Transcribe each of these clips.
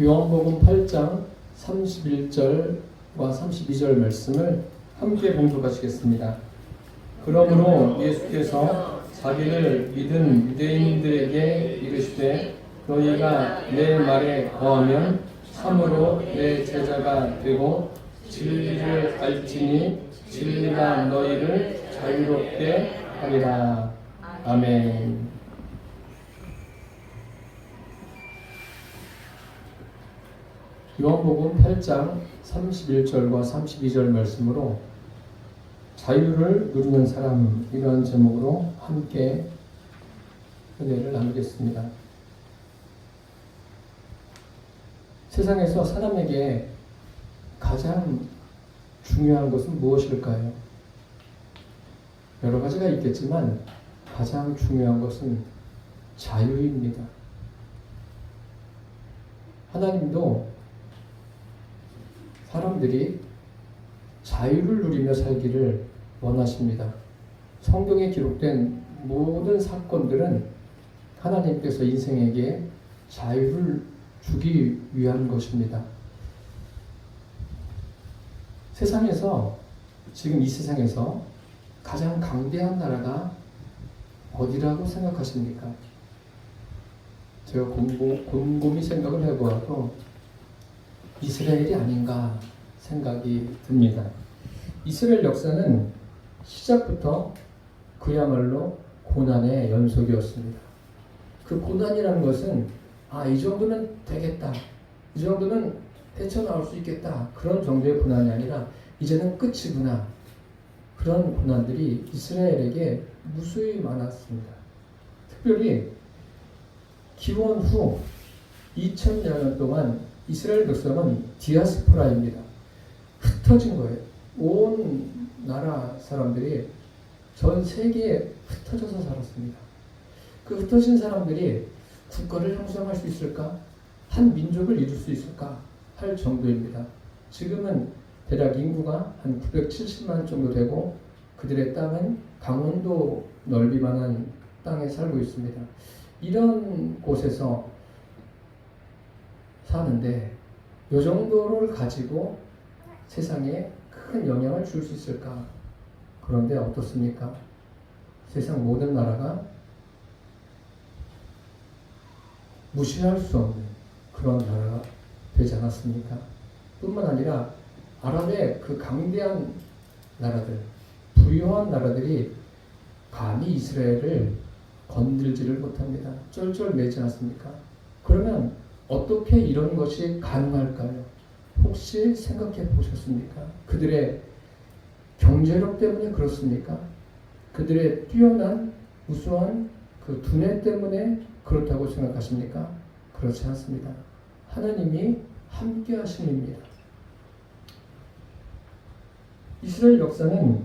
요한복음 8장 31절과 32절 말씀을 함께 봉독하시겠습니다. 그러므로 예수께서 자기를 믿은 유대인들에게 이르시되 너희가 내 말에 거하면 참으로 내 제자가 되고 진리를 알지니 진리가 너희를 자유롭게 하리라. 아멘. 요한복음 8장 31절과 32절 말씀으로 자유를 누리는 사람, 이런 제목으로 함께 은혜를 나누겠습니다. 세상에서 사람에게 가장 중요한 것은 무엇일까요? 여러 가지가 있겠지만 가장 중요한 것은 자유입니다. 하나님도 사람들이 자유를 누리며 살기를 원하십니다. 성경에 기록된 모든 사건들은 하나님께서 인생에게 자유를 주기 위한 것입니다. 세상에서, 지금 이 세상에서 가장 강대한 나라가 어디라고 생각하십니까? 제가 곰곰이 생각을 해보아도 이스라엘이 아닌가 생각이 듭니다. 이스라엘 역사는 시작부터 그야말로 고난의 연속이었습니다. 그 고난이라는 것은 이 정도면 되겠다, 이 정도면 헤쳐나올 수 있겠다, 그런 정도의 고난이 아니라 이제는 끝이구나, 그런 고난들이 이스라엘에게 무수히 많았습니다. 특별히 기원 후 2000년 동안 이스라엘 백성은 디아스포라입니다. 흩어진 거예요. 온 나라 사람들이 전 세계에 흩어져서 살았습니다. 그 흩어진 사람들이 국가를 형성할 수 있을까? 한 민족을 이룰 수 있을까? 할 정도입니다. 지금은 대략 인구가 한 970만 정도 되고 그들의 땅은 강원도 넓이만한 땅에 살고 있습니다. 이런 곳에서 사는데 이 정도를 가지고 세상에 큰 영향을 줄 수 있을까? 그런데 어떻습니까? 세상 모든 나라가 무시할 수 없는 그런 나라가 되지 않았습니까? 뿐만 아니라 아랍의 그 강대한 나라들, 부유한 나라들이 감히 이스라엘을 건들지를 못합니다. 쩔쩔매지 않습니까? 그러면 어떻게 이런 것이 가능할까요? 혹시 생각해 보셨습니까? 그들의 경제력 때문에 그렇습니까? 그들의 뛰어난 우수한 그 두뇌 때문에 그렇다고 생각하십니까? 그렇지 않습니다. 하나님이 함께 하심입니다. 이스라엘 역사는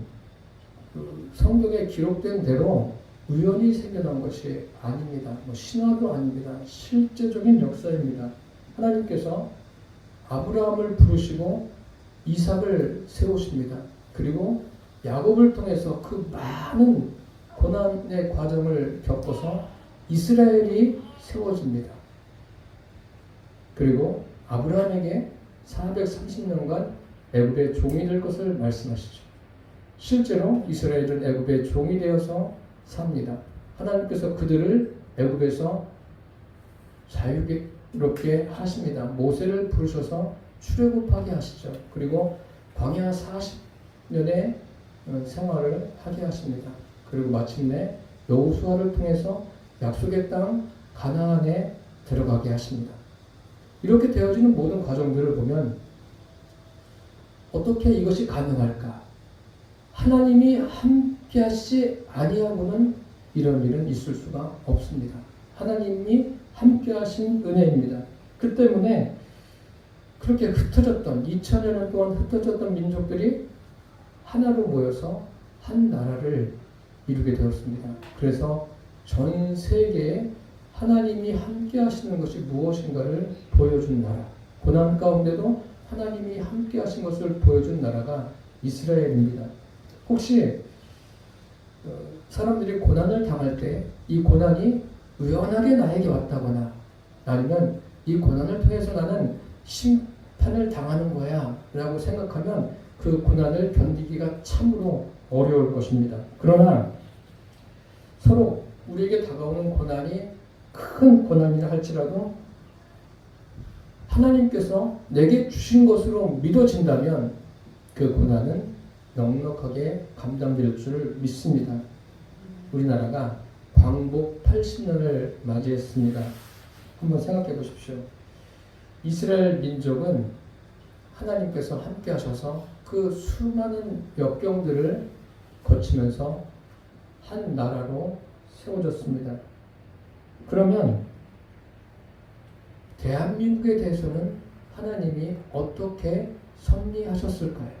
성경에 기록된 대로 우연히 생겨난 것이 아닙니다. 신화도 아닙니다. 실제적인 역사입니다. 하나님께서 아브라함을 부르시고 이삭을 세우십니다. 그리고 야곱을 통해서 그 많은 고난의 과정을 겪어서 이스라엘이 세워집니다. 그리고 아브라함에게 430년간 애굽의 종이 될 것을 말씀하시죠. 실제로 이스라엘은 애굽의 종이 되어서 삽니다. 하나님께서 그들을 애굽에서 자유롭게 하십니다. 모세를 부르셔서 출애굽하게 하시죠. 그리고 광야 40년의 생활을 하게 하십니다. 그리고 마침내 여호수아를 통해서 약속의 땅 가나안에 들어가게 하십니다. 이렇게 되어지는 모든 과정들을 보면 어떻게 이것이 가능할까? 하나님이 함께 하시지 아니하고는 이런 일은 있을 수가 없습니다. 하나님이 함께 하신 은혜입니다. 그 때문에 그렇게 흩어졌던 2000여 년 동안 흩어졌던 민족들이 하나로 모여서 한 나라를 이루게 되었습니다. 그래서 전 세계에 하나님이 함께 하시는 것이 무엇인가를 보여준 나라, 고난 가운데도 하나님이 함께 하신 것을 보여준 나라가 이스라엘입니다. 혹시 사람들이 고난을 당할 때 이 고난이 우연하게 나에게 왔다거나 아니면 이 고난을 통해서 나는 심판을 당하는 거야 라고 생각하면 그 고난을 견디기가 참으로 어려울 것입니다. 그러나 서로 우리에게 다가오는 고난이 큰 고난이라 할지라도 하나님께서 내게 주신 것으로 믿어진다면 그 고난은 넉넉하게 감당될 줄 믿습니다. 우리나라가 광복 80년을 맞이했습니다. 한번 생각해 보십시오. 이스라엘 민족은 하나님께서 함께 하셔서 그 수많은 역경들을 거치면서 한 나라로 세워졌습니다. 그러면 대한민국에 대해서는 하나님이 어떻게 섭리하셨을까요?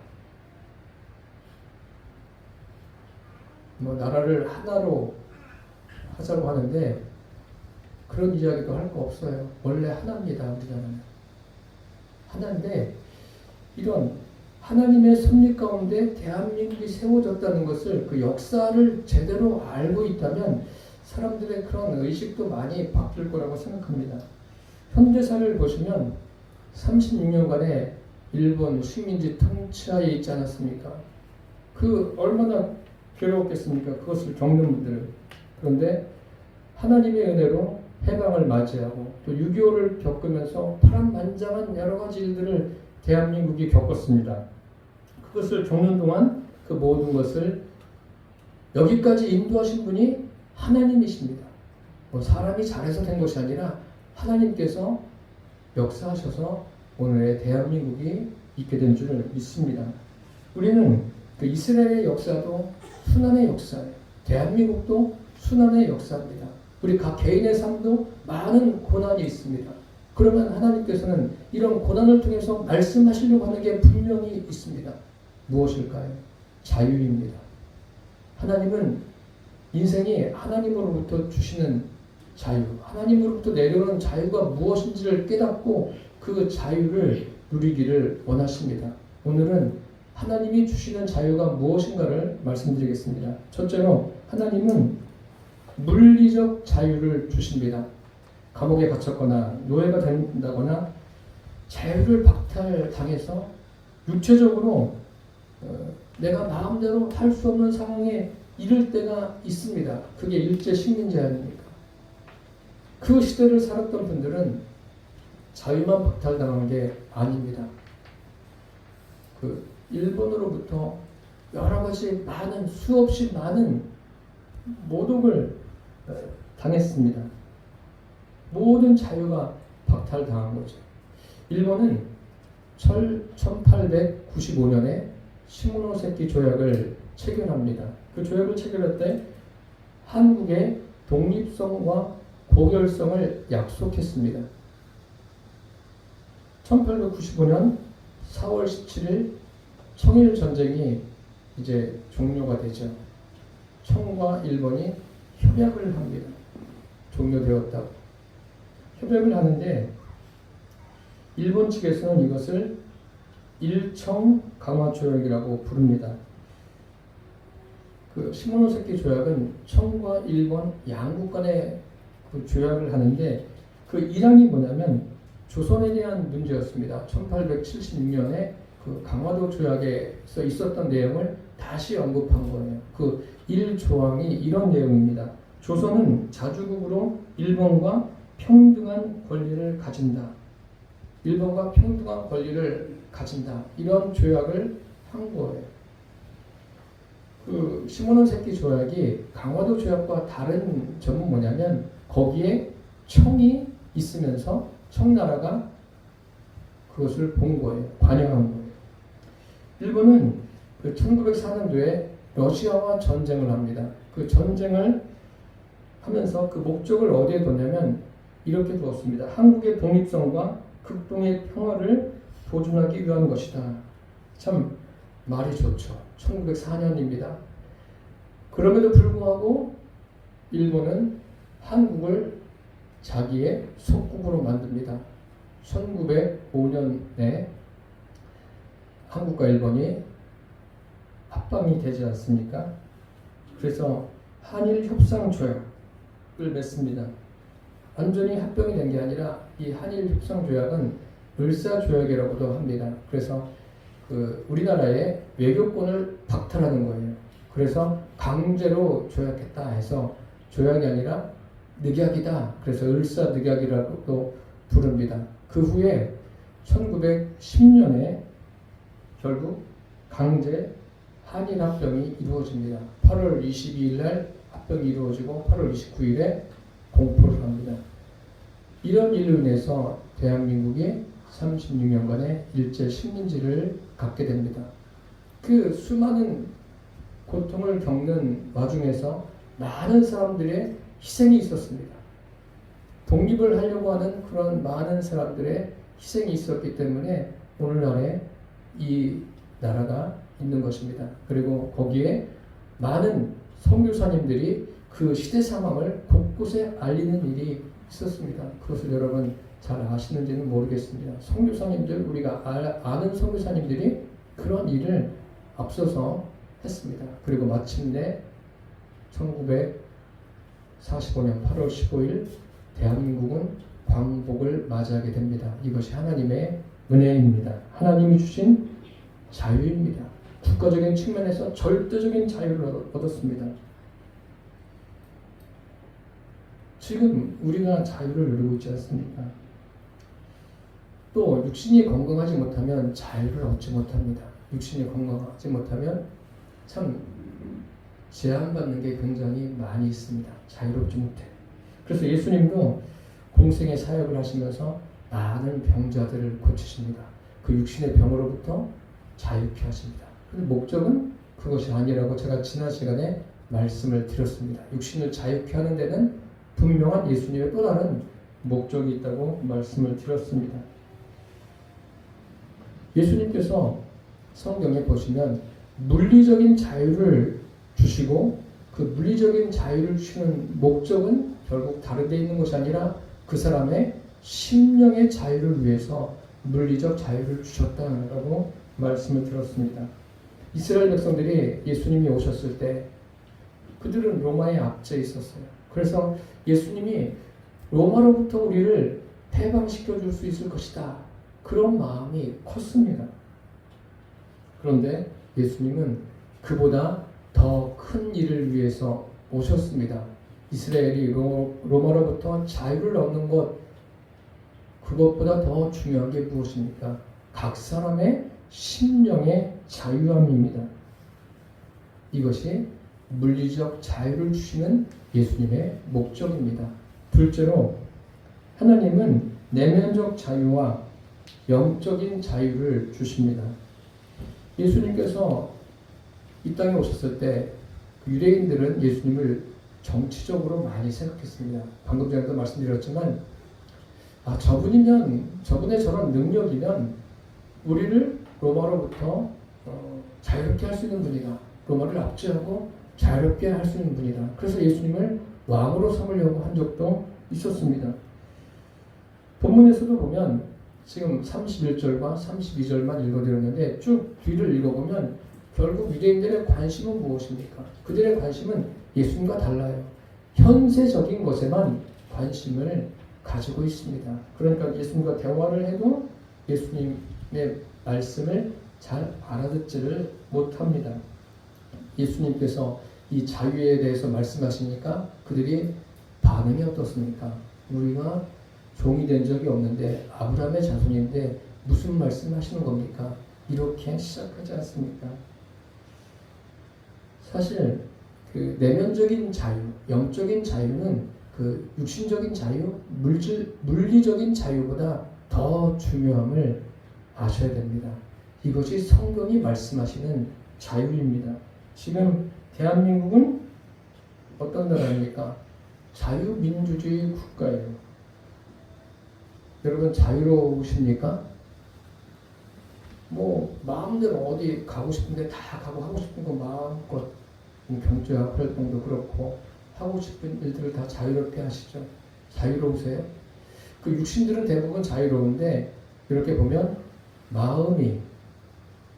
나라를 하나로 하자고 하는데 그런 이야기도 할 거 없어요. 원래 하나입니다. 우리나라는 하나인데 이런 하나님의 섭리 가운데 대한민국이 세워졌다는 것을 그 역사를 제대로 알고 있다면 사람들의 그런 의식도 많이 바뀔 거라고 생각합니다. 현대사를 보시면 36년간의 일본 식민지 통치하에 있지 않았습니까? 그 얼마나 괴로웠겠습니까? 그것을 겪는 분들은. 그런데 하나님의 은혜로 해방을 맞이하고 또 6.25를 겪으면서 파란만장한 여러 가지 일들을 대한민국이 겪었습니다. 그것을 겪는 동안 그 모든 것을 여기까지 인도하신 분이 하나님이십니다. 사람이 잘해서 된 것이 아니라 하나님께서 역사하셔서 오늘의 대한민국이 있게 된 줄을 믿습니다. 우리는 그 이스라엘의 역사도 순환의 역사예요. 대한민국도 순환의 역사입니다. 우리 각 개인의 삶도 많은 고난이 있습니다. 그러면 하나님께서는 이런 고난을 통해서 말씀하시려고 하는 게 분명히 있습니다. 무엇일까요? 자유입니다. 하나님은 인생이 하나님으로부터 주시는 자유, 하나님으로부터 내려오는 자유가 무엇인지를 깨닫고 그 자유를 누리기를 원하십니다. 오늘은 하나님이 주시는 자유가 무엇인가를 말씀드리겠습니다. 첫째로 하나님은 물리적 자유를 주십니다. 감옥에 갇혔거나 노예가 된다거나 자유를 박탈당해서 육체적으로 내가 마음대로 할 수 없는 상황에 이를 때가 있습니다. 그게 일제 식민지 아닙니까? 그 시대를 살았던 분들은 자유만 박탈당한 게 아닙니다. 그 일본으로부터 여러 가지 많은 수없이 많은 모독을 당했습니다. 모든 자유가 박탈당한 거죠. 일본은 1895년에 시모노세키 조약을 체결합니다. 그 조약을 체결할 때 한국의 독립성과 고결성을 약속했습니다. 1895년 4월 17일 청일전쟁이 이제 종료가 되죠. 청과 일본이 협약을 합니다. 종료되었다고. 협약을 하는데 일본 측에서는 이것을 일청 강화 조약이라고 부릅니다. 그 시모노세키 조약은 청과 일본 양국 간의 그 조약을 하는데 그 일항이 뭐냐면 조선에 대한 문제였습니다. 1876년에 그 강화도 조약에서 있었던 내용을 다시 언급한 거예요. 그 1조항이 이런 내용입니다. 조선은 자주국으로 일본과 평등한 권리를 가진다. 일본과 평등한 권리를 가진다. 이런 조약을 한 거예요. 그 시모노세키 조약이 강화도 조약과 다른 점은 뭐냐면 거기에 청이 있으면서 청나라가 그것을 본 거예요. 관여한 거예요. 일본은 그 1904년도에 러시아와 전쟁을 합니다. 그 전쟁을 하면서 그 목적을 어디에 뒀냐면 이렇게 두었습니다. 한국의 독립성과 극동의 평화를 보존하기 위한 것이다. 참 말이 좋죠. 1904년입니다. 그럼에도 불구하고 일본은 한국을 자기의 속국으로 만듭니다. 1905년에 한국과 일본이 합방이 되지 않습니까? 그래서 한일 협상 조약을 맺습니다. 완전히 합병이 된 게 아니라 이 한일 협상 조약은 을사 조약이라고도 합니다. 그래서 우리나라의 외교권을 박탈하는 거예요. 그래서 강제로 조약했다 해서 조약이 아니라 늑약이다. 그래서 을사늑약이라고도 부릅니다. 그 후에 1910년에 결국 강제 한일 합병이 이루어집니다. 8월 22일 날 합병이 이루어지고 8월 29일에 공포를 합니다. 이런 일로 인해서 대한민국이 36년간의 일제 식민지를 갖게 됩니다. 그 수많은 고통을 겪는 와중에서 많은 사람들의 희생이 있었습니다. 독립을 하려고 하는 그런 많은 사람들의 희생이 있었기 때문에 오늘날에 이 나라가 있는 것입니다. 그리고 거기에 많은 선교사님들이 그 시대 상황을 곳곳에 알리는 일이 있었습니다. 그것을 여러분 잘 아시는지는 모르겠습니다. 선교사님들, 우리가 아는 선교사님들이 그런 일을 앞서서 했습니다. 그리고 마침내 1945년 8월 15일 대한민국은 광복을 맞이하게 됩니다. 이것이 하나님의 은혜입니다. 하나님이 주신 자유입니다. 국가적인 측면에서 절대적인 자유를 얻었습니다. 지금 우리가 자유를 누리고 있지 않습니까? 또 육신이 건강하지 못하면 자유를 얻지 못합니다. 육신이 건강하지 못하면 참 제한받는 게 굉장히 많이 있습니다. 자유롭지 못해. 그래서 예수님도 공생의 사역을 하시면서 많은 병자들을 고치십니다. 그 육신의 병으로부터 자유케 하십니다. 그런데 목적은 그것이 아니라고 제가 지난 시간에 말씀을 드렸습니다. 육신을 자유케 하는 데는 분명한 예수님의 또 다른 목적이 있다고 말씀을 드렸습니다. 예수님께서 성경에 보시면 물리적인 자유를 주시고 그 물리적인 자유를 주시는 목적은 결국 다른 데 있는 것이 아니라 그 사람의 심령의 자유를 위해서 물리적 자유를 주셨다라고 말씀을 드렸습니다. 이스라엘 백성들이 예수님이 오셨을 때 그들은 로마에 압제해 있었어요. 그래서 예수님이 로마로부터 우리를 해방시켜 줄 수 있을 것이다. 그런 마음이 컸습니다. 그런데 예수님은 그보다 더 큰 일을 위해서 오셨습니다. 이스라엘이 로마로부터 자유를 얻는 것, 그것보다 더 중요한 게 무엇입니까? 각 사람의 심령의 자유함입니다. 이것이 물리적 자유를 주시는 예수님의 목적입니다. 둘째로 하나님은 내면적 자유와 영적인 자유를 주십니다. 예수님께서 이 땅에 오셨을 때 유대인들은 예수님을 정치적으로 많이 생각했습니다. 방금 전에도 말씀드렸지만 저분의 저런 능력이면 우리를 로마로부터 자유롭게 할 수 있는 분이다. 로마를 압제하고 자유롭게 할 수 있는 분이다. 그래서 예수님을 왕으로 삼으려고 한 적도 있었습니다. 본문에서도 보면 지금 31절과 32절만 읽어드렸는데 쭉 뒤를 읽어보면 결국 유대인들의 관심은 무엇입니까? 그들의 관심은 예수님과 달라요. 현세적인 것에만 관심을 가지고 있습니다. 그러니까 예수님과 대화를 해도 예수님의 말씀을 잘 알아듣지를 못합니다. 예수님께서 이 자유에 대해서 말씀하시니까 그들이 반응이 어떻습니까? 우리가 종이 된 적이 없는데 아브라함의 자손인데 무슨 말씀하시는 겁니까? 이렇게 시작하지 않습니까? 사실 그 내면적인 자유, 영적인 자유는 그 육신적인 자유, 물리적인 자유보다 더 중요함을 아셔야 됩니다. 이것이 성경이 말씀하시는 자유입니다. 지금 대한민국은 어떤 나라입니까? 자유민주주의 국가예요. 여러분 자유로우십니까? 마음대로 어디 가고 싶은데 다 가고 하고 싶은 거 마음껏 경제학 활동도 그렇고 하고 싶은 일들을 다 자유롭게 하시죠. 자유로우세요? 그 육신들은 대부분 자유로운데 이렇게 보면 마음이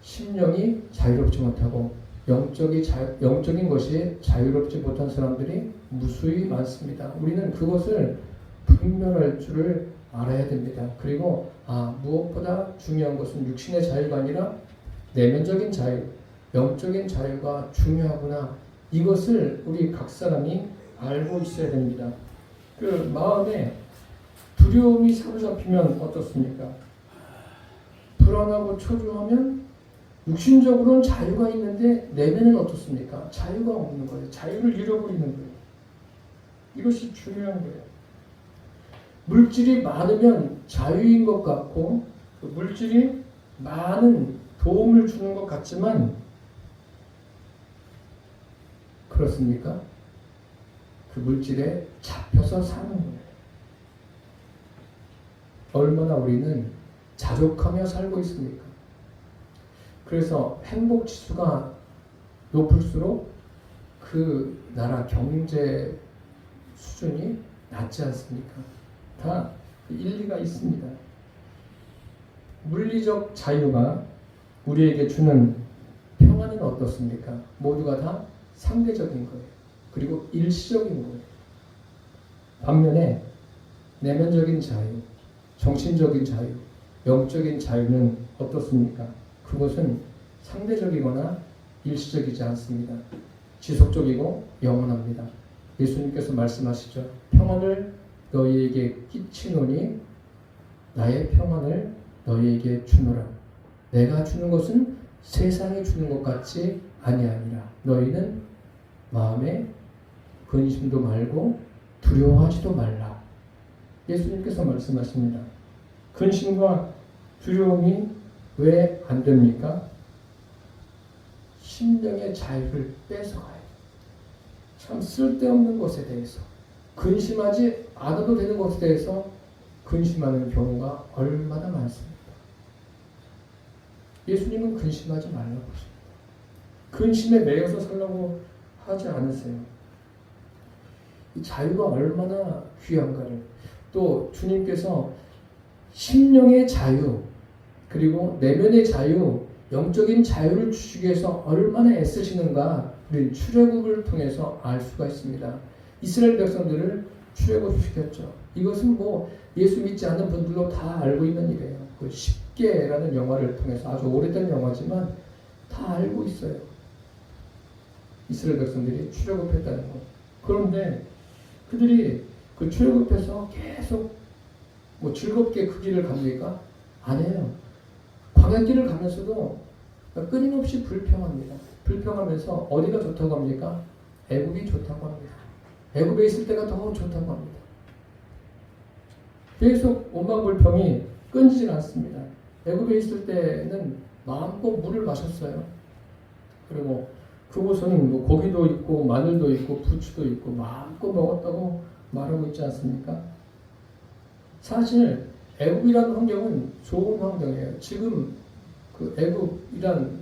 심령이 자유롭지 못하고 영적인 것이 자유롭지 못한 사람들이 무수히 많습니다. 우리는 그것을 분별할 줄을 알아야 됩니다. 그리고 무엇보다 중요한 것은 육신의 자유가 아니라 내면적인 자유, 영적인 자유가 중요하구나. 이것을 우리 각 사람이 알고 있어야 됩니다. 그 마음에 두려움이 사로잡히면 어떻습니까? 불안하고 초조하면 육신적으로는 자유가 있는데 내면은 어떻습니까? 자유가 없는 거예요. 자유를 잃어버리는 거예요. 이것이 중요한 거예요. 물질이 많으면 자유인 것 같고 그 물질이 많은 도움을 주는 것 같지만 그렇습니까? 그 물질에 잡혀서 사는 거예요. 얼마나 우리는 자족하며 살고 있습니까? 그래서 행복 지수가 높을수록 그 나라 경제 수준이 낮지 않습니까? 다 일리가 있습니다. 물리적 자유가 우리에게 주는 평안은 어떻습니까? 모두가 다 상대적인 거예요. 그리고 일시적인 거예요. 반면에 내면적인 자유, 정신적인 자유, 영적인 자유는 어떻습니까? 그것은 상대적이거나 일시적이지 않습니다. 지속적이고 영원합니다. 예수님께서 말씀하시죠. 평안을 너희에게 끼치노니 나의 평안을 너희에게 주노라. 내가 주는 것은 세상이 주는 것 같이 아니하니라. 너희는 마음에 근심도 말고 두려워하지도 말라. 예수님께서 말씀하십니다. 근심과 두려움이 왜 안 됩니까? 심령의 자유를 뺏어가요. 참 쓸데없는 것에 대해서 근심하지 않아도 되는 것에 대해서 근심하는 경우가 얼마나 많습니까? 예수님은 근심하지 말라고 하십니다. 근심에 매여서 살라고 하지 않으세요. 이 자유가 얼마나 귀한가를. 또 주님께서 심령의 자유 그리고 내면의 자유, 영적인 자유를 주시기 위해서 얼마나 애쓰시는가 우리 출애굽을 통해서 알 수가 있습니다. 이스라엘 백성들을 출애굽 시켰죠. 이것은 예수 믿지 않는 분들도 다 알고 있는 일이에요. 그 10개라는 영화를 통해서 아주 오래된 영화지만 다 알고 있어요. 이스라엘 백성들이 출애굽했다는 것. 그런데 그들이 그 출애굽해서 계속 즐겁게 그 길을 갑니까? 아니에요. 광야길을 가면서도 끊임없이 불평합니다. 불평하면서 어디가 좋다고 합니까? 애굽이 좋다고 합니다. 애굽에 있을 때가 더 좋다고 합니다. 계속 원망불평이 끊이질 않습니다. 애굽에 있을 때는 마음껏 물을 마셨어요. 그리고 그곳은 고기도 있고 마늘도 있고 부추도 있고 마음껏 먹었다고 말하고 있지 않습니까? 사실 애굽이라는 환경은 좋은 환경이에요. 지금 그 애굽이란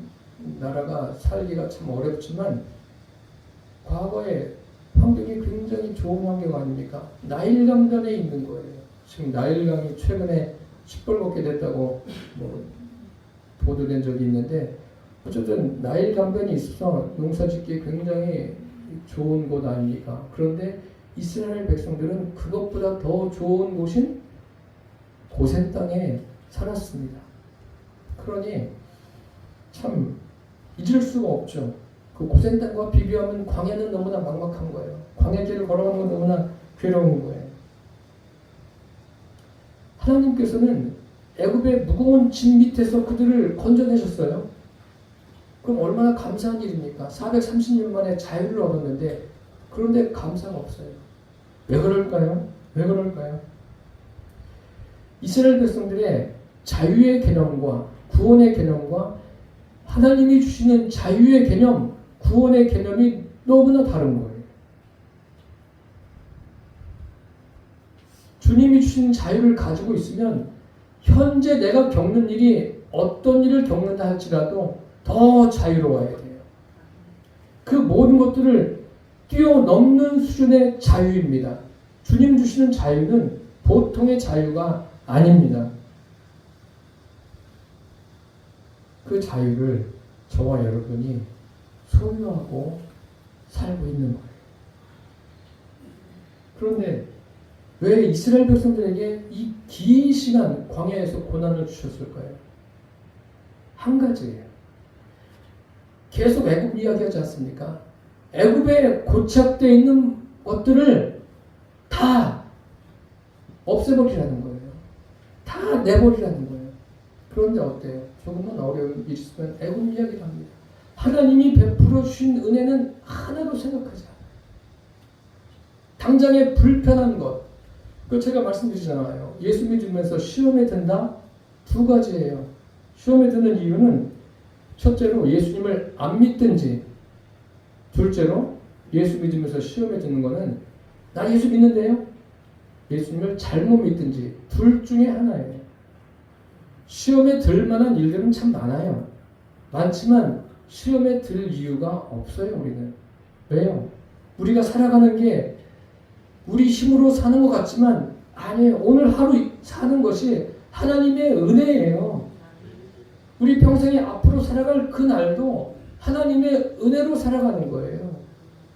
나라가 살기가 참 어렵지만 과거에 환경이 굉장히 좋은 환경 아닙니까? 나일강변에 있는 거예요. 지금 나일강이 최근에 시뻘겋게 됐다고 보도된 적이 있는데 어쨌든 나일강변이 있어서 농사짓기 굉장히 좋은 곳 아닙니까? 그런데 이스라엘 백성들은 그것보다 더 좋은 곳인 고센 땅에 살았습니다. 그러니 참 잊을 수가 없죠. 그 고센 땅과 비교하면 광야는 너무나 막막한 거예요. 광야길을 걸어가는 건 너무나 괴로운 거예요. 하나님께서는 애굽의 무거운 짐 밑에서 그들을 건져내셨어요. 그럼 얼마나 감사한 일입니까? 430년 만에 자유를 얻었는데 그런데 감사가 없어요. 왜 그럴까요? 왜 그럴까요? 이스라엘 백성들의 자유의 개념과 구원의 개념과 하나님이 주시는 자유의 개념, 구원의 개념이 너무나 다른 거예요. 주님이 주신 자유를 가지고 있으면 현재 내가 겪는 일이 어떤 일을 겪는다 할지라도 더 자유로워야 돼요. 그 모든 것들을 뛰어넘는 수준의 자유입니다. 주님 주시는 자유는 보통의 자유가 아닙니다. 그 자유를 저와 여러분이 소유하고 살고 있는 거예요. 그런데 왜 이스라엘 백성들에게 이 긴 시간 광야에서 고난을 주셨을까요? 한 가지예요. 계속 애굽 이야기하지 않습니까? 애굽에 고착되어 있는 것들을 다 없애버리라는 거예요. 다 내버리라는 거예요. 그런데 어때요? 조금만 어려움이 있으면 애굽 이야기를 합니다. 하나님이 베풀어 주신 은혜는 하나도 생각하지 않아요. 당장의 불편한 것, 그 제가 말씀드리잖아요. 예수 믿으면서 시험에 든다? 두 가지예요. 시험에 드는 이유는 첫째로 예수님을 안 믿든지, 둘째로 예수 믿으면서 시험에 드는 거는 나 예수 믿는데요? 예수님을 잘못 믿든지 둘 중에 하나예요. 시험에 들 만한 일들은 참 많아요. 많지만 시험에 들 이유가 없어요. 우리는. 왜요? 우리가 살아가는 게 우리 힘으로 사는 것 같지만 아니에요. 오늘 하루 사는 것이 하나님의 은혜예요. 우리 평생에 앞으로 살아갈 그 날도 하나님의 은혜로 살아가는 거예요.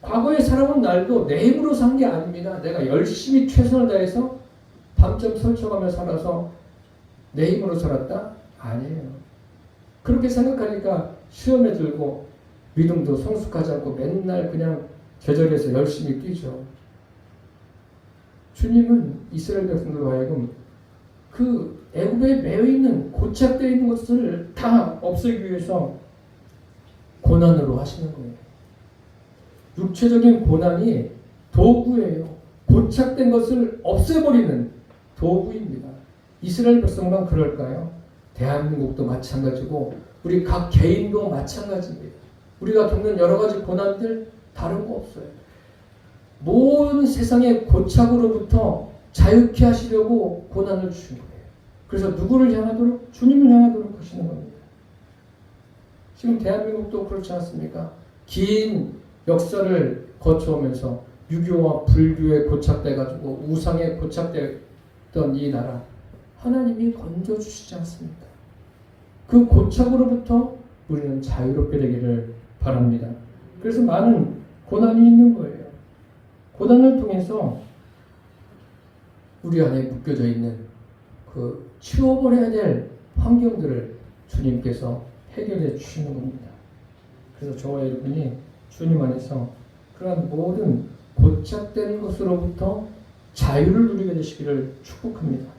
과거에 살아온 날도 내 힘으로 산 게 아닙니다. 내가 열심히 최선을 다해서 밤점 설쳐가며 살아서 내 힘으로 살았다? 아니에요. 그렇게 생각하니까 시험에 들고 믿음도 성숙하지 않고 맨날 그냥 제자리에서 열심히 뛰죠. 주님은 이스라엘 백성들로 하여금 그 애굽에 매여 있는 고착되어 있는 것을 다 없애기 위해서 고난으로 하시는 거예요. 육체적인 고난이 도구예요. 고착된 것을 없애버리는 도구입니다. 이스라엘 백성만 그럴까요? 대한민국도 마찬가지고 우리 각 개인도 마찬가지입니다. 우리가 겪는 여러 가지 고난들 다른 거 없어요. 모든 세상의 고착으로부터 자유케 하시려고 고난을 주신 거예요. 그래서 누구를 향하도록? 주님을 향하도록 하시는 겁니다. 지금 대한민국도 그렇지 않습니까? 긴 역사를 거쳐오면서 유교와 불교에 고착돼가지고 우상에 고착됐던 이 나라 하나님이 건져주시지 않습니까? 그 고착으로부터 우리는 자유롭게 되기를 바랍니다. 그래서 많은 고난이 있는 거예요. 고난을 통해서 우리 안에 묶여져 있는 그 치워버려야 될 환경들을 주님께서 해결해 주시는 겁니다. 그래서 저와 여러분이 주님 안에서 그러한 모든 고착된 것으로부터 자유를 누리게 되시기를 축복합니다.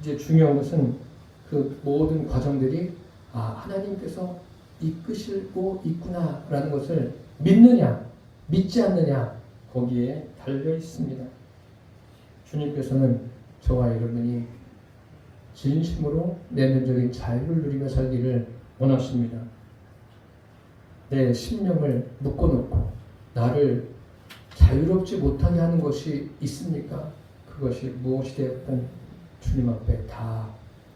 이제 중요한 것은 그 모든 과정들이 하나님께서 이끄시고 있구나라는 것을 믿느냐 믿지 않느냐 거기에 달려 있습니다. 주님께서는 저와 여러분이 진심으로 내면적인 자유를 누리며 살기를 원하십니다. 내 심령을 묶어놓고 나를 자유롭지 못하게 하는 것이 있습니까? 그것이 무엇이 되었든 주님 앞에 다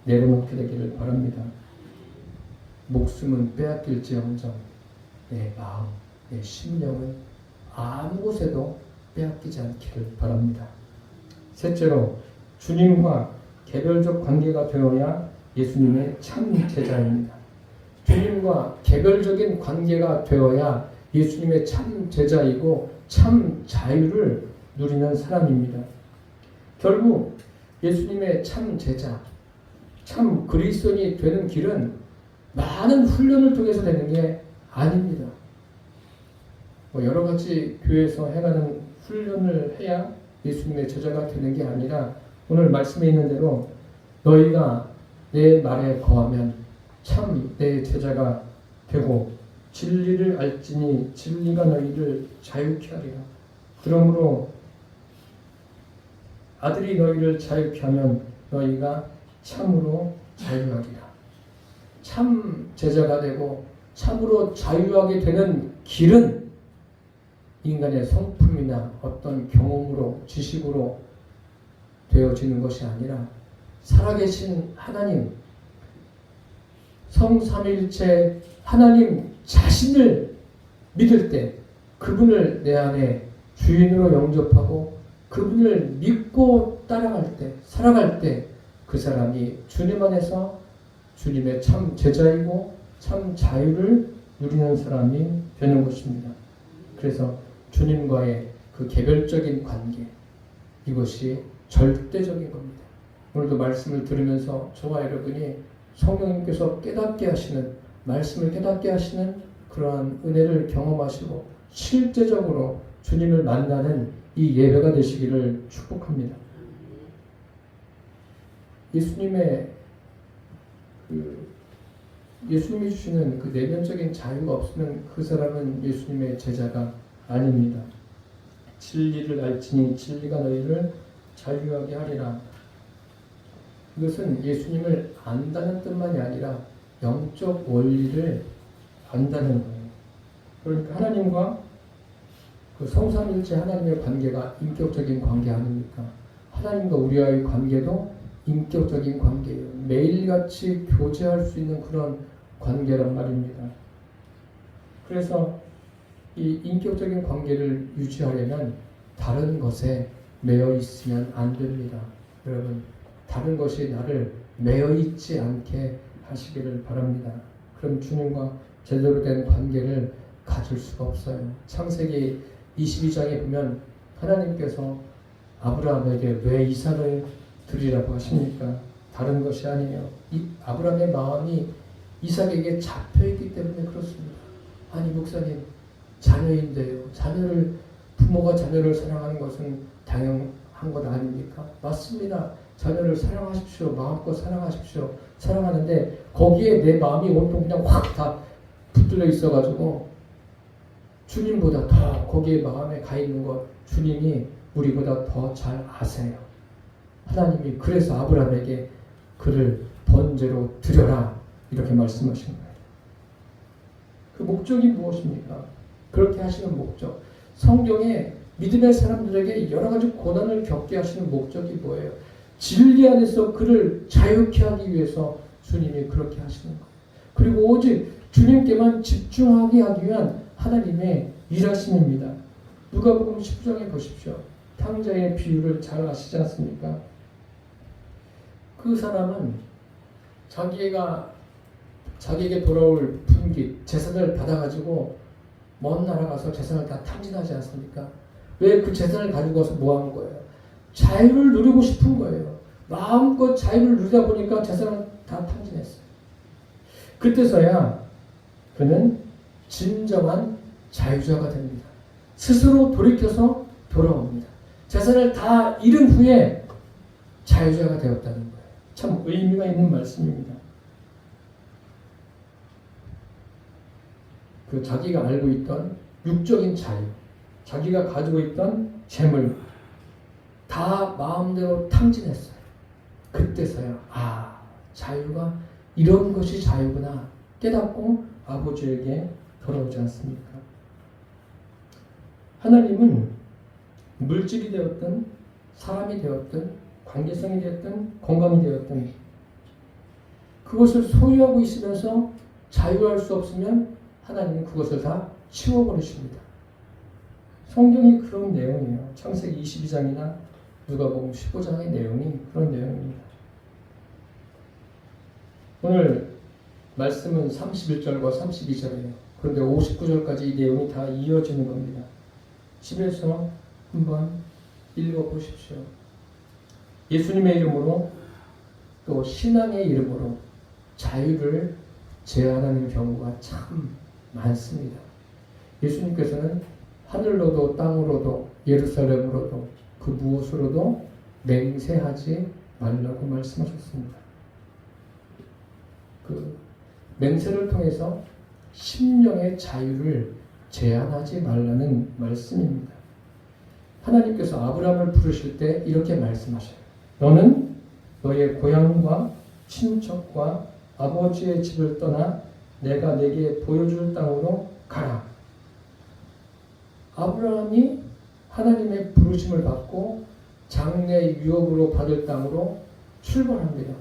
내려놓게 되기를 바랍니다. 목숨은 빼앗길지언정 내 마음, 내 심령은 아무 곳에도 빼앗기지 않기를 바랍니다. 셋째로 주님과 개별적 관계가 되어야 예수님의 참 제자입니다. 주님과 개별적인 관계가 되어야 예수님의 참 제자이고 참 자유를 누리는 사람입니다. 결국 예수님의 참 제자, 참 그리스도인이 되는 길은 많은 훈련을 통해서 되는 게 아닙니다. 여러 가지 교회에서 해가는 훈련을 해야 예수님의 제자가 되는 게 아니라 오늘 말씀에 있는 대로 너희가 내 말에 거하면 참 내 제자가 되고 진리를 알지니 진리가 너희를 자유케 하리라. 그러므로 아들이 너희를 자유케 하면 너희가 참으로 자유하리라. 참 제자가 되고 참으로 자유하게 되는 길은 인간의 성품이나 어떤 경험으로 지식으로 되어지는 것이 아니라 살아계신 하나님, 성삼일체 하나님 자신을 믿을 때 그분을 내 안에 주인으로 영접하고 그분을 믿고 따라갈 때, 살아갈 때 그 사람이 주님 안에서 주님의 참 제자이고 참 자유를 누리는 사람이 되는 것입니다. 그래서 주님과의 그 개별적인 관계, 이것이 절대적인 겁니다. 오늘도 말씀을 들으면서 저와 여러분이 성령님께서 깨닫게 하시는, 말씀을 깨닫게 하시는 그러한 은혜를 경험하시고 실제적으로 주님을 만나는 이 예배가 되시기를 축복합니다. 예수님이 주시는 그 내면적인 자유가 없으면 그 사람은 예수님의 제자가 아닙니다. 진리를 알지니 진리가 너희를 자유하게 하리라. 이것은 예수님을 안다는 뜻만이 아니라 영적 원리를 안다는 거예요. 그러니까 하나님과 그 성삼일체 하나님의 관계가 인격적인 관계 아닙니까? 하나님과 우리와의 관계도 인격적인 관계예요. 매일같이 교제할 수 있는 그런 관계란 말입니다. 그래서 이 인격적인 관계를 유지하려면 다른 것에 매여 있으면 안 됩니다. 여러분, 다른 것이 나를 매여 있지 않게 하시기를 바랍니다. 그럼 주님과 제대로 된 관계를 가질 수가 없어요. 창세기 22장에 보면 하나님께서 아브라함에게 왜 이삭을 드리라고 하십니까? 다른 것이 아니에요. 아브라함의 마음이 이삭에게 잡혀있기 때문에 그렇습니다. 아니 목사님, 자녀인데요. 부모가 자녀를 사랑하는 것은 당연한 것 아닙니까? 맞습니다. 자녀를 사랑하십시오. 마음껏 사랑하십시오. 사랑하는데 거기에 내 마음이 온통 그냥 확 다 붙들려 있어가지고 주님보다 더 거기에 마음에 가 있는 것 주님이 우리보다 더 잘 아세요. 하나님이 그래서 아브라함에게 그를 번제로 드려라 이렇게 말씀하신 거예요. 그 목적이 무엇입니까? 그렇게 하시는 목적. 성경에 믿음의 사람들에게 여러 가지 고난을 겪게 하시는 목적이 뭐예요? 진리 안에서 그를 자유케 하기 위해서 주님이 그렇게 하시는 거예요. 그리고 오직 주님께만 집중하게 하기 위한 하나님의 일하심입니다. 누가복음 10장에 보십시오. 탕자의 비유를 잘 아시지 않습니까? 그 사람은 자기에게 돌아올 분깃, 재산을 받아가지고 먼 나라 가서 재산을 다 탕진하지 않습니까? 왜 그 재산을 가지고 와서 뭐 하는 거예요? 자유를 누리고 싶은 거예요. 마음껏 자유를 누리다 보니까 재산을 다 탕진했어요. 그때서야 그는 진정한 자유자가 됩니다. 스스로 돌이켜서 돌아옵니다. 재산을 다 잃은 후에 자유자가 되었다는 거예요. 참 의미가 있는 말씀입니다. 그 자기가 알고 있던 육적인 자유, 자기가 가지고 있던 재물 다 마음대로 탕진했어요. 그때서야 자유가 이런 것이 자유구나 깨닫고 아버지에게 돌아오지 않습니까? 하나님은 물질이 되었든 사람이 되었든 관계성이 되었든 건강이 되었든 그것을 소유하고 있으면서 자유할 수 없으면 하나님은 그것을 다 치워버리십니다. 성경이 그런 내용이에요. 창세기 22장이나 누가복음 15장의 내용이 그런 내용입니다. 오늘 말씀은 31절과 32절이에요. 그런데 59절까지 이 내용이 다 이어지는 겁니다. 집에서 한번 읽어보십시오. 예수님의 이름으로 또 신앙의 이름으로 자유를 제한하는 경우가 참 많습니다. 예수님께서는 하늘로도 땅으로도 예루살렘으로도 그 무엇으로도 맹세하지 말라고 말씀하셨습니다. 그 맹세를 통해서 심령의 자유를 제한하지 말라는 말씀입니다. 하나님께서 아브라함을 부르실 때 이렇게 말씀하셔요. 너는 너의 고향과 친척과 아버지의 집을 떠나 내가 내게 보여줄 땅으로 가라. 아브라함이 하나님의 부르심을 받고 장래 유업으로 받을 땅으로 출발합니다.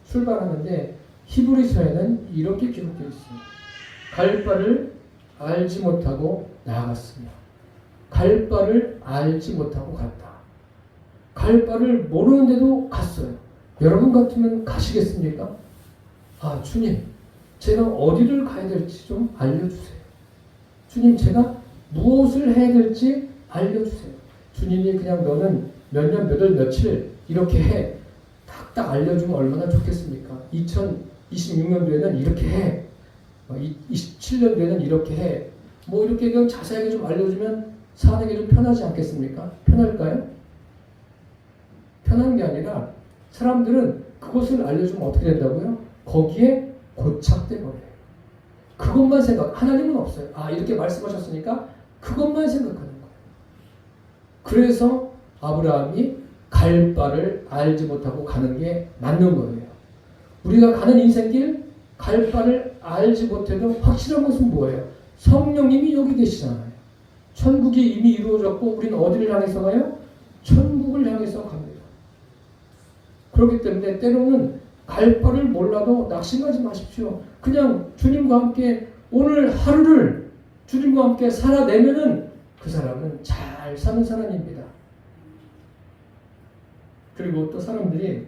출발하는데 히브리서에는 이렇게 기록되어 있습니다. 갈 바를 알지 못하고 나아갔습니다. 갈 바를 알지 못하고 갔다. 갈 바를 모르는데도 갔어요. 여러분 같으면 가시겠습니까? 주님, 제가 어디를 가야 될지 좀 알려주세요. 주님, 제가 무엇을 해야 될지 알려주세요. 주님이 그냥 너는 몇 년, 몇 월, 며칠 이렇게 해. 딱딱 알려주면 얼마나 좋겠습니까? 2026년도에는 이렇게 해. 27년도에는 이렇게 해. 뭐 이렇게 그냥 자세하게 좀 알려주면 사는 게 좀 편하지 않겠습니까? 편할까요? 편한 게 아니라 사람들은 그것을 알려주면 어떻게 된다고요? 거기에 고착돼 버려요. 그것만 생각, 하나님은 없어요. 아, 이렇게 말씀하셨으니까 그것만 생각하는 거예요. 그래서 아브라함이 갈 바를 알지 못하고 가는 게 맞는 거예요. 우리가 가는 인생길, 갈 바를 알지 못해도 확실한 것은 뭐예요? 성령님이 여기 계시잖아요. 천국이 이미 이루어졌고 우리는 어디를 향해서 가요? 천국을 향해서 갑니다. 그렇기 때문에 때로는 갈 바를 몰라도 낙심하지 마십시오. 그냥 주님과 함께 오늘 하루를 주님과 함께 살아내면은 그 사람은 잘 사는 사람입니다. 그리고 또 사람들이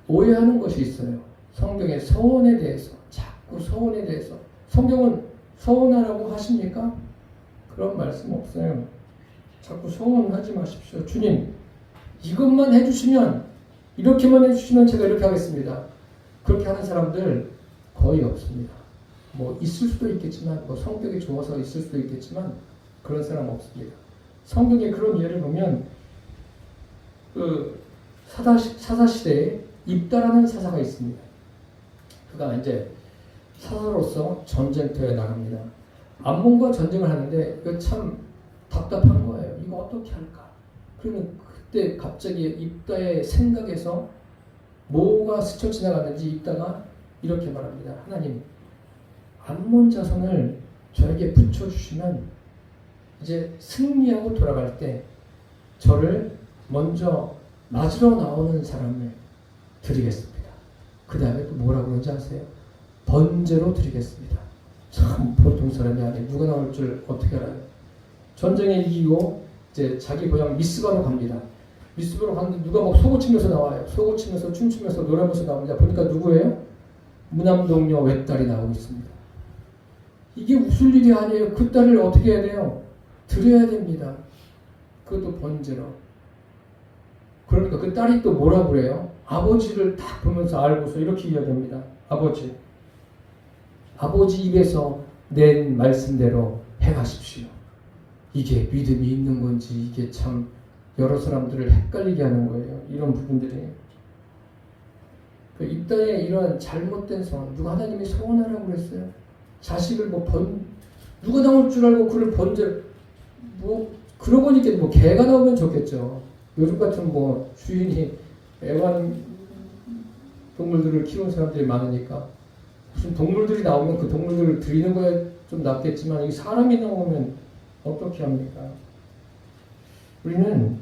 오해하는 것이 있어요. 성경의 서원에 대해서, 자꾸 서원에 대해서. 성경은 서원하라고 하십니까? 그런 말씀 없어요. 자꾸 서원하지 마십시오. 주님, 이것만 해주시면, 이렇게만 해주시면 제가 이렇게 하겠습니다. 그렇게 하는 사람들 거의 없습니다. 뭐 있을 수도 있겠지만, 뭐 성격이 좋아서 있을 수도 있겠지만 그런 사람 없습니다. 성경에 그런 예를 보면 사사시대에 입다라는 사사가 있습니다. 그가 이제 사사로서 전쟁터에 나갑니다. 암몬과 전쟁을 하는데 이거 참 답답한 거예요. 이거 어떻게 할까? 그러면 그때 갑자기 입다의 생각에서 뭐가 스쳐 지나갔는지 입다가 이렇게 말합니다. 하나님, 암몬 자손을 저에게 붙여주시면 이제 승리하고 돌아갈 때 저를 먼저 맞으러 나오는 사람을 드리겠습니다. 그 다음에 또 뭐라고 그러는지 아세요? 번제로 드리겠습니다. 참 보통 사람이 아니에요. 누가 나올 줄 어떻게 알아요? 전쟁에 이기고 이제 자기 고향 미스바로 갑니다. 미스바로 갔는데 누가 막 소고 치면서 나와요. 소고 치면서 춤추면서 노래면서 나옵니다. 보니까 누구예요? 무남동녀 외딸이 나오고 있습니다. 이게 웃을 일이 아니에요. 그 딸을 어떻게 해야 돼요? 드려야 됩니다. 그것도 번제로. 그러니까 그 딸이 또 뭐라 그래요? 아버지를 딱 보면서 알고서 이렇게 이야기합니다. 아버지 입에서 낸 말씀대로 행하십시오. 이게 믿음이 있는 건지 이게 참 여러 사람들을 헷갈리게 하는 거예요. 이런 부분들이. 입다의 이러한 잘못된 소원, 누가 하나님이 소원하라고 그랬어요? 자식을 누가 나올 줄 알고 그를 그러고 보니까 개가 나오면 좋겠죠. 요즘 같은 주인이 애완 동물들을 키우는 사람들이 많으니까 무슨 동물들이 나오면 그 동물들을 드리는 거에 좀 낫겠지만 이 사람이 나오면 어떻게 합니까? 우리는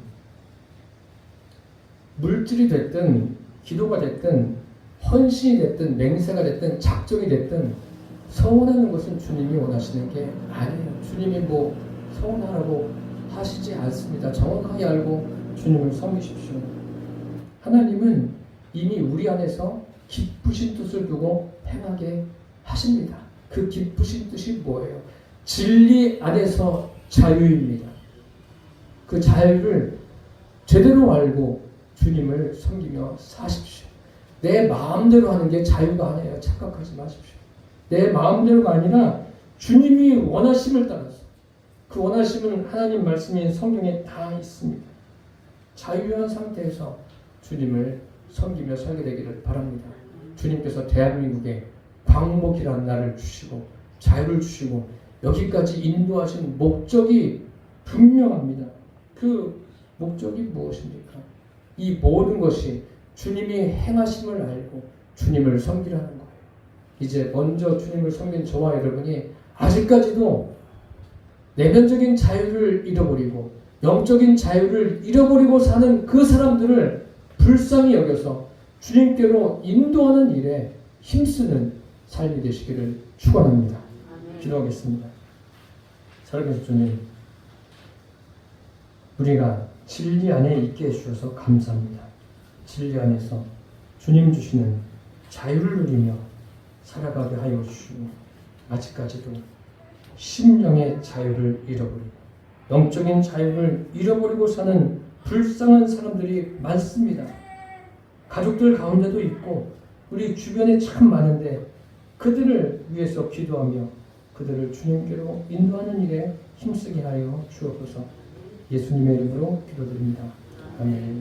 물질이 됐든 기도가 됐든 헌신이 됐든 맹세가 됐든 작정이 됐든 서원하는 것은 주님이 원하시는 게 아니에요. 주님이 서원하라고 하시지 않습니다. 정확하게 알고 주님을 섬기십시오. 하나님은 이미 우리 안에서 기쁘신 뜻을 두고 행하게 하십니다. 그 기쁘신 뜻이 뭐예요? 진리 안에서 자유입니다. 그 자유를 제대로 알고 주님을 섬기며 사십시오. 내 마음대로 하는 게 자유가 아니에요. 착각하지 마십시오. 내 마음대로가 아니라 주님이 원하심을 따라서, 그 원하심은 하나님 말씀인 성경에 다 있습니다. 자유한 상태에서 주님을 섬기며 살게 되기를 바랍니다. 주님께서 대한민국에 광복이라는 날을 주시고 자유를 주시고 여기까지 인도하신 목적이 분명합니다. 그 목적이 무엇입니까? 이 모든 것이 주님이 행하심을 알고 주님을 섬기라는 거예요. 이제 먼저 주님을 섬긴 저와 여러분이 아직까지도 내면적인 자유를 잃어버리고 영적인 자유를 잃어버리고 사는 그 사람들을 불쌍히 여겨서 주님께로 인도하는 일에 힘쓰는 삶이 되시기를 축원합니다. 기도하겠습니다. 살아계신 주님, 우리가 진리 안에 있게 해주셔서 감사합니다. 진리 안에서 주님 주시는 자유를 누리며 살아가게 하여 주시고 아직까지도 심령의 자유를 잃어버리고 영적인 자유를 잃어버리고 사는 불쌍한 사람들이 많습니다. 가족들 가운데도 있고 우리 주변에 참 많은데 그들을 위해서 기도하며 그들을 주님께로 인도하는 일에 힘쓰게 하여 주옵소서. 예수님의 이름으로 기도드립니다. 아멘.